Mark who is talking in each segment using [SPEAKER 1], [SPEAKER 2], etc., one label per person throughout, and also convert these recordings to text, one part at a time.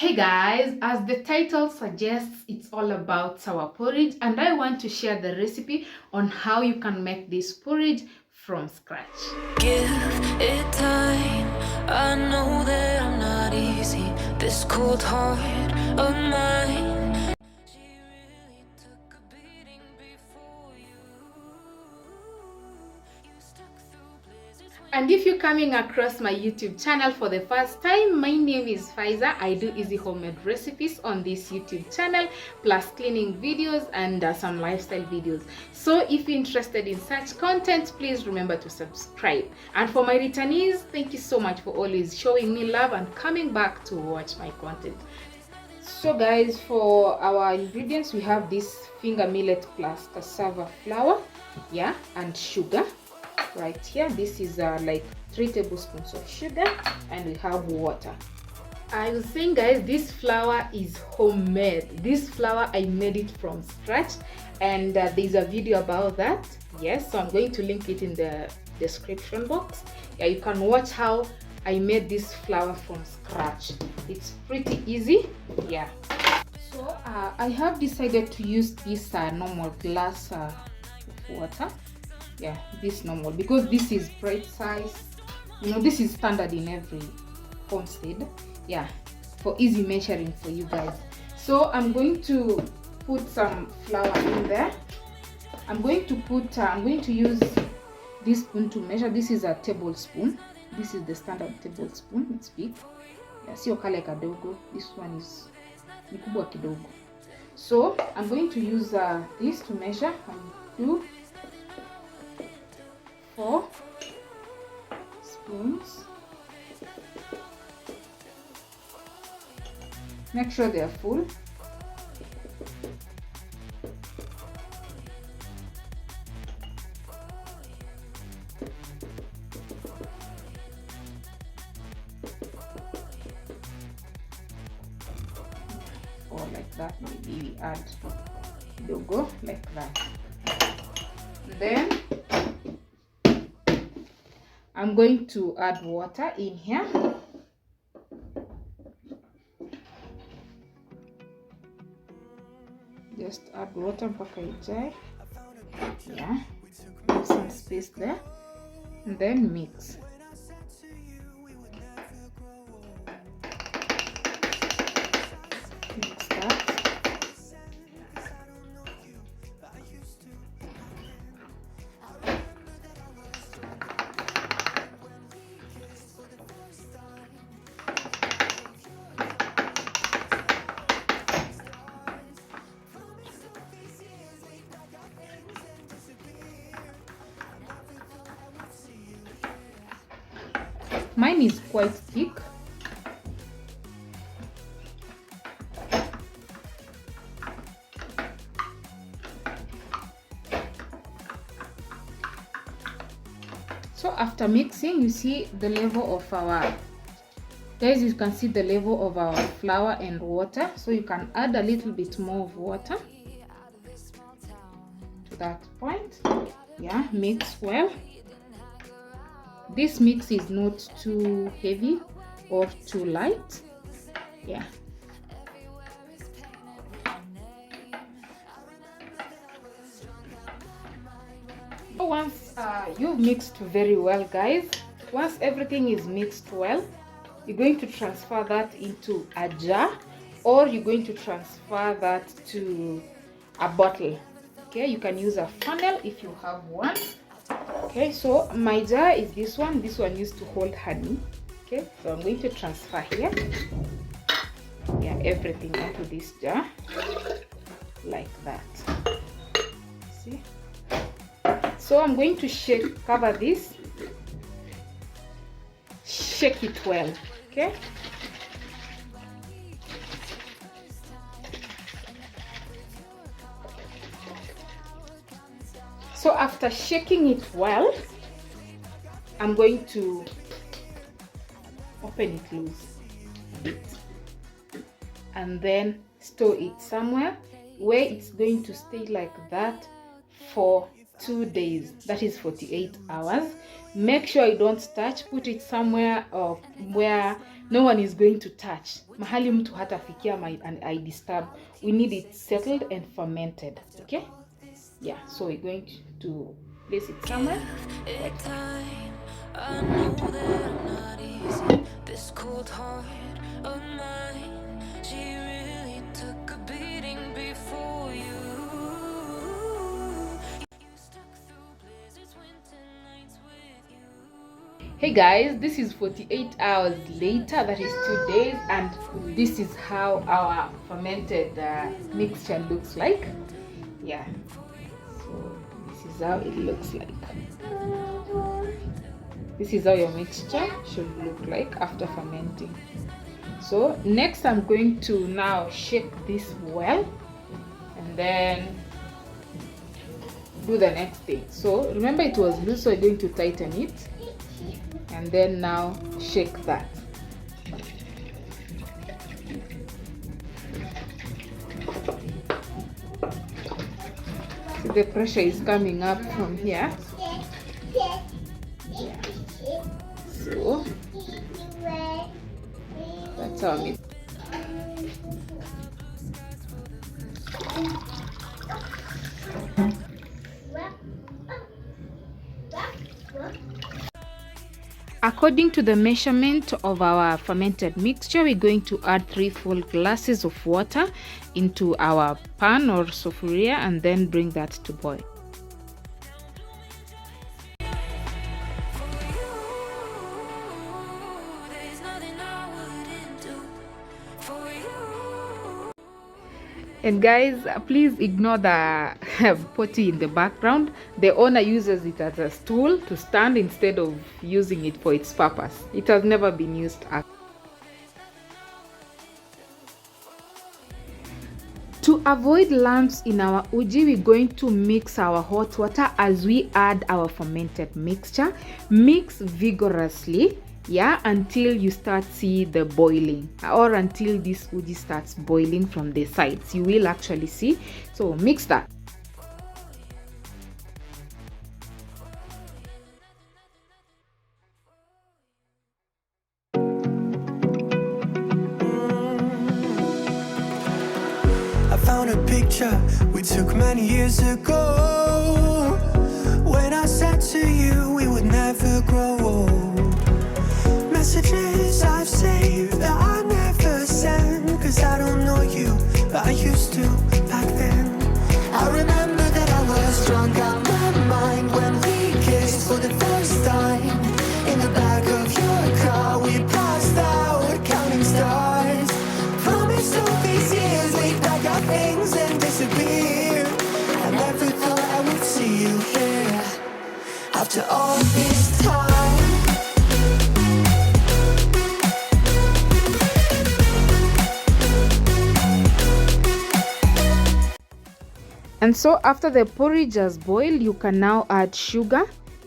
[SPEAKER 1] Hey guys, as the title suggests, it's all about sour porridge, and I want to share the recipe on how you can make this porridge from scratch.
[SPEAKER 2] Give it time. I know that I'm not easy. This cold heart of mine. She really took a beating before you. You stuck through blizzards when
[SPEAKER 1] And if you're coming across my YouTube channel for the first time, my name is Faiza. I do easy homemade recipes on this YouTube channel, plus cleaning videos and some lifestyle videos. So if you're interested in such content, please remember to subscribe. And for my returnees, thank you so much for always showing me love and coming back to watch my content. So guys, for our ingredients, we have this finger millet plus cassava flour, yeah, and sugar. Right here, this is like 3 tablespoons of sugar, and we have water. I was saying guys, this flour is homemade. This flour, I made it from scratch, and there's a video about that. Yes, so I'm going to link it in the description box. Yeah, you can watch how I made this flour from scratch. It's pretty easy. Yeah, so I have decided to use this normal glass of water. Yeah, this normal, because this is bread size. You know, this is standard in every homestead. Yeah, for easy measuring for you guys. So I'm going to put some flour in there. I'm going to use this spoon to measure. This is a tablespoon. This is the standard tablespoon. It's big. Yeah, sio kale kadogo. This one is mikubwa kidogo. So I'm going to use this to measure. 1, 2, 4 spoons. Make sure they are full. Or like that, maybe we add logo like that. Then I'm going to add water in here. Just add water mpaka ijae. Yeah, leave some space there, and then mix. Mix that. Mine is quite thick. So after mixing, you see the level of our, guys, you can see the level of our flour and water. So you can add a little bit more of water to that point. Yeah, mix well. This mix is not too heavy or too light. Yeah. Once you've mixed very well, guys, once everything is mixed well, you're going to transfer that into a jar, or you're going to transfer that to a bottle. Okay, you can use a funnel if you have one. Okay, so my jar is this one. This one used to hold honey. Okay, so I'm going to transfer here. Yeah, everything into this jar like that. See? So I'm going to cover this, shake it well. Okay. So after shaking it well, I'm going to open it loose a bit and then store it somewhere where it's going to stay like that for 2 days. That is 48 hours. Make sure you don't touch. Put it somewhere where no one is going to touch. Mahali mtu hatafikia and I disturb. We need it settled and fermented. Okay? Yeah, so we're going to place it somewhere.
[SPEAKER 2] I know that I'm not easy. This cold heart of mine, she really took a beating before you. You stuck through blizzards, winter nights with you.
[SPEAKER 1] Hey guys, this is 48 hours later, that is 2 days, and this is how our fermented mixture looks like. Yeah, so this is how it looks like. This is how your mixture should look like after fermenting. So next I'm going to now shake this well and then do the next thing. So remember it was loose, so we're going to tighten it and then now shake that. See, the pressure is coming up from here. So that's how it. According to the measurement of our fermented mixture, we're going to add 3 full glasses of water into our pan or sufuria and then bring that to boil. And guys, please ignore the potty in the background. The owner uses it as a stool to stand instead of using it for its purpose. It has never been used as. To avoid lumps in our uji, we're going to mix our hot water as we add our fermented mixture. Mix vigorously, yeah, until you start see the boiling, or until this uji starts boiling from the sides. You will actually see. So mix that.
[SPEAKER 3] I found a picture we took many years ago, when I said to you we would never grow old. Messages I've saved that I never send, cause I don't know you, but I used to back then. I remember that I was drunk out my mind when we kissed for the first time. In the back of your car we passed out counting stars. Promised all these years we'd pack our things and disappear. I never thought I would see you here after all this time.
[SPEAKER 1] And so after the porridge has boiled, you can now add sugar,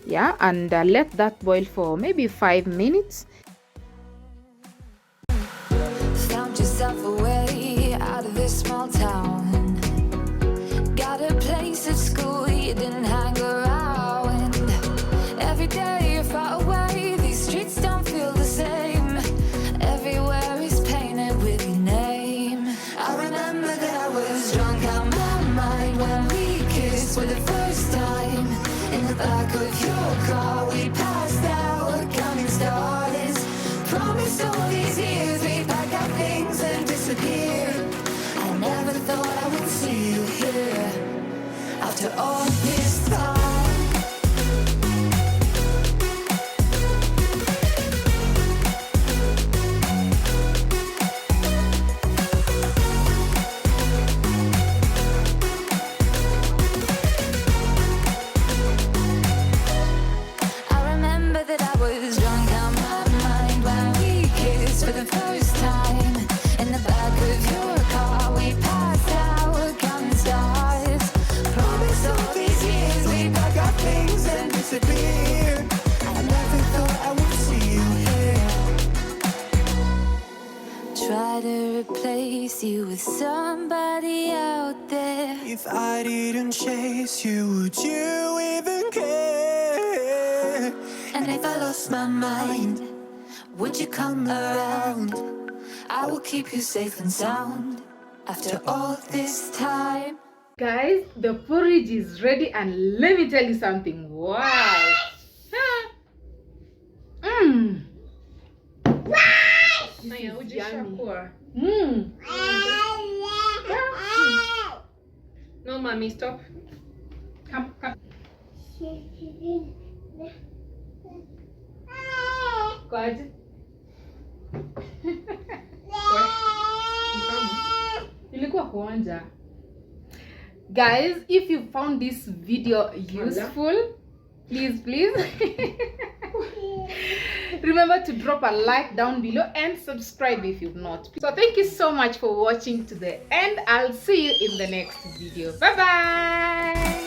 [SPEAKER 1] yeah, and let that boil for maybe 5 minutes.
[SPEAKER 2] Found yourself a way out of this small town. Got a place at school you didn't hang around. Every day you're far away, these streets don't feel the same. Everywhere is painted with your name. I remember that I was drunk out my mind when we kissed for the first time. In the back of your car we passed out counting stars. Promised all these years we'd pack our things and disappear. I never thought I would see you here after all this time. I remember that I was drunk out my mind when we kissed for the first time. In the back of your car we passed out counting stars. Promised all these years we'd pack our things and disappear. I never thought I would see you here. Try to replace you with somebody out there.
[SPEAKER 3] If I didn't chase you, would you even care?
[SPEAKER 2] And if I lost my mind,
[SPEAKER 3] Would you come around? I will keep you safe and sound after all this time.
[SPEAKER 1] Guys, the porridge is ready, and let me tell you something. Wow. This is yummy.
[SPEAKER 4] No, mommy, stop.
[SPEAKER 1] Come. God. Ilikuwa kuonja. Guys, if you found this video useful, please remember to drop a like down below and subscribe if you've not. So thank you so much for watching to the end. I'll see you in the next video. Bye bye.